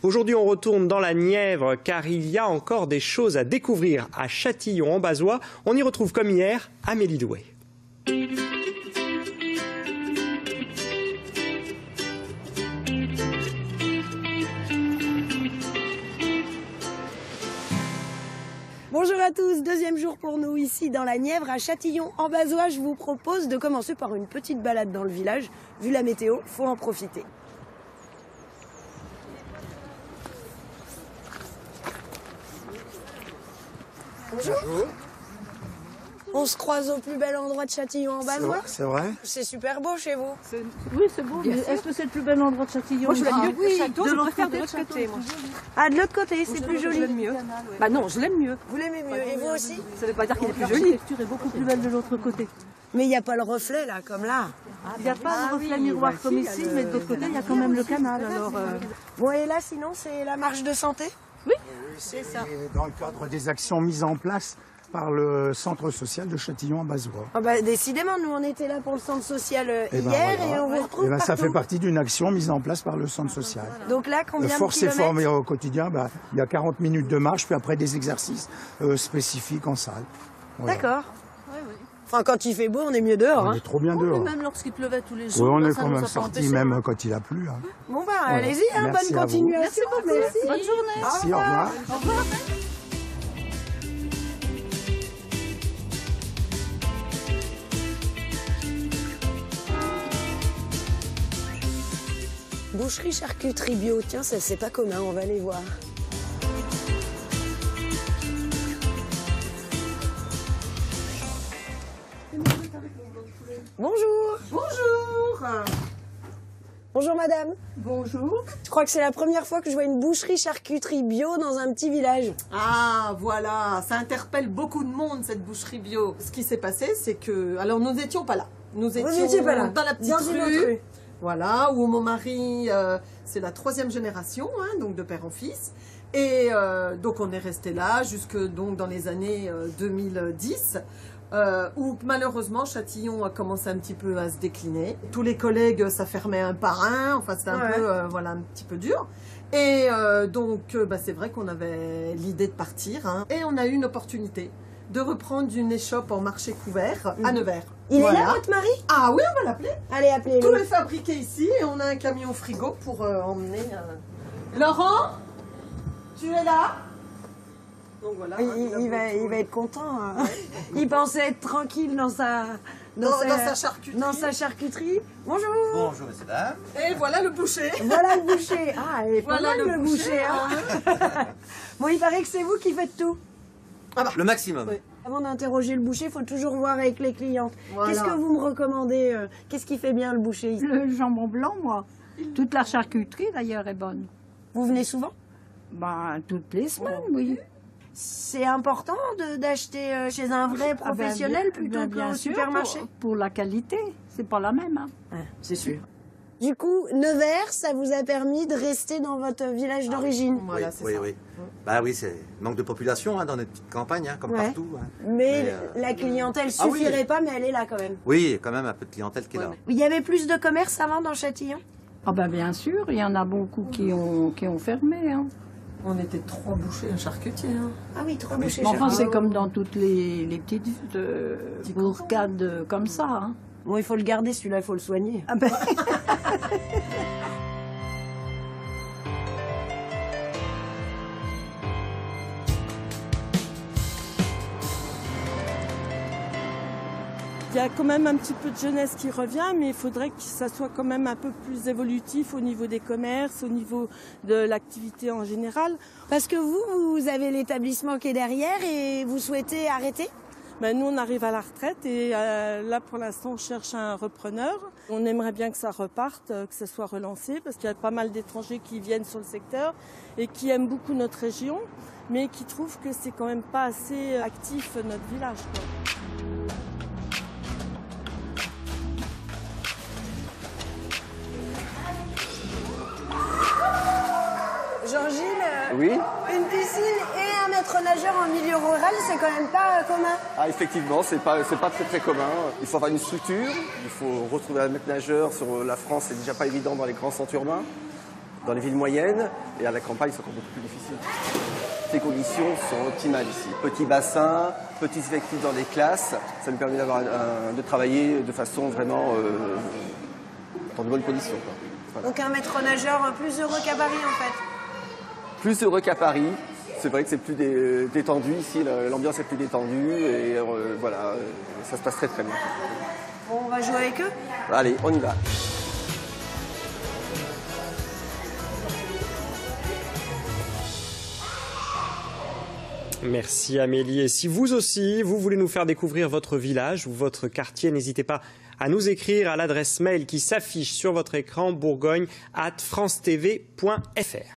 Aujourd'hui, on retourne dans la Nièvre car il y a encore des choses à découvrir à Châtillon-en-Bazois. On y retrouve comme hier Amélie Doué. Bonjour à tous, deuxième jour pour nous ici dans la Nièvre à Châtillon-en-Bazois. Je vous propose de commencer par une petite balade dans le village. Vu la météo, faut en profiter. Bonjour. Bonjour. On se croise au plus bel endroit de Châtillon-en-Bazois. C'est vrai. C'est super beau chez vous. Oui, c'est beau. Est-ce que c'est le plus bel endroit de Châtillon? Moi, je l'aime mieux. Oui, de l'autre côté, moi. Ah, de l'autre côté, c'est plus joli. Je l'aime mieux. Bah non, je l'aime mieux. Vous l'aimez mieux. Et vous aussi? Ça veut pas dire qu'il est plus joli. L'architecture est beaucoup plus belle de l'autre côté. Mais il n'y a pas le reflet là, comme là. Il n'y a pas de reflet miroir comme ici, mais de l'autre côté, il y a quand même le canal. Alors, Bon, et là, sinon, c'est la marche de santé? oui, c'est ça. Et dans le cadre des actions mises en place par le centre social de Châtillon-en-Bazois. Ah bah, décidément, nous on était là pour le centre social hier et on vous retrouve Ça partout. fait partie d'une action mise en place par le centre social. Donc là, combien de Force et kilomètres? formé au quotidien, il y a 40 minutes de marche, puis après des exercices spécifiques en salle. Voilà. D'accord. Enfin, quand il fait beau, on est mieux dehors. On Hein. est trop bien dehors. même lorsqu'il pleuvait tous les Oui, jours, on là, est ça quand nous même a pas sorti empêché, même hein. quand il a plu. Hein. Bon bah, Voilà. allez-y, hein, Merci bonne à vous. continuation. Merci. Bonne journée. Merci, au revoir. Au revoir. Boucherie, charcuterie bio, tiens, ça c'est pas commun, on va aller voir. Bonjour. Bonjour. Bonjour madame. Bonjour. Je crois que c'est la première fois que je vois une boucherie charcuterie bio dans un petit village. Ah, voilà, ça interpelle beaucoup de monde, cette boucherie bio. Ce qui s'est passé, c'est que... Alors, nous n'étions pas là. Nous étions n'étiez pas là. dans la petite Dans une autre rue. Voilà, où mon mari, c'est la 3e génération, hein, donc de père en fils. Et donc, on est resté là jusque donc, dans les années 2010. Où malheureusement Châtillon a commencé un petit peu à se décliner. Tous les collègues, ça fermait un par un, enfin c'était un peu, voilà, un petit peu dur. Et donc c'est vrai qu'on avait l'idée de partir, hein. Et on a eu une opportunité de reprendre une échoppe en marché couvert à Nevers. Il Voilà. est là votre mari? Ah oui, on va l'appeler. Allez, Tout appelez-le. est fabriqué ici et on a un camion frigo pour emmener... Laurent, tu es là? Donc voilà, Il va être content. Hein. Il pensait être tranquille dans sa charcuterie. Dans sa charcuterie. Bonjour. Bonjour, messieurs, dames. Et voilà le boucher. Voilà le boucher. Ah, il est pas Voilà mal, le boucher. Hein. Bon, il paraît que c'est vous qui faites tout. Le maximum. Oui. Avant d'interroger le boucher, il faut toujours voir avec les clientes. Voilà. Qu'est-ce que vous me recommandez? Qu'est-ce qui fait bien le boucher ici? Le jambon blanc, moi. Toute la charcuterie, d'ailleurs, est bonne. Vous venez souvent? Ben, toutes les semaines, oui. C'est important d'acheter chez un vrai professionnel plutôt qu'au supermarché? Pour la qualité, c'est pas la même. Hein. C'est sûr. Du coup, Nevers, ça vous a permis de rester dans votre village d'origine. Voilà, oui, c'est oui, ça. oui. Bah oui, c'est manque de population hein, dans notre petite campagne, hein, comme Ouais. partout. Hein. Mais la clientèle Ah oui. suffirait pas, mais elle est là quand même. Oui, il y a quand même un peu de clientèle qui est là. Il y avait plus de commerce avant dans Châtillon? Ah ben bien sûr, il y en a beaucoup qui ont fermé. Hein. On était 3 bouchers, un charcutier. Hein. Ah oui, 3 bouchers. Mais enfin, chers. c'est comme dans toutes les petites bourgades comme ça. Hein. Bon, il faut le garder, celui-là, il faut le soigner. Ah ben... Il y a quand même un petit peu de jeunesse qui revient, mais il faudrait que ça soit quand même un peu plus évolutif au niveau des commerces, au niveau de l'activité en général. Parce que vous avez l'établissement qui est derrière et vous souhaitez arrêter? Ben, nous, on arrive à la retraite et là, pour l'instant, on cherche un repreneur. On aimerait bien que ça reparte, que ça soit relancé, parce qu'il y a pas mal d'étrangers qui viennent sur le secteur et qui aiment beaucoup notre région, mais qui trouvent que c'est quand même pas assez actif notre village, quoi. Jean-Gilles, Oui. une piscine et un maître nageur en milieu rural, c'est quand même pas commun. Ah, effectivement, c'est pas très commun. Il faut avoir une structure, il faut retrouver un maître nageur sur la France, c'est déjà pas évident dans les grands centres urbains. Dans les villes moyennes et à la campagne, c'est encore beaucoup plus difficile. Les conditions sont optimales ici. Petit bassin, petits effectifs dans les classes, ça nous permet de travailler de façon vraiment dans de bonnes conditions, quoi. Voilà. Donc un maître nageur plus heureux qu'à Paris en fait. Plus heureux qu'à Paris. C'est vrai que c'est plus détendu ici, l'ambiance est plus détendue et voilà, ça se passe très très bien. Bon, on va jouer avec eux? Allez, on y va. Merci Amélie. Et si vous aussi, vous voulez nous faire découvrir votre village ou votre quartier, n'hésitez pas à nous écrire à l'adresse mail qui s'affiche sur votre écran, bourgogne@francetv.fr.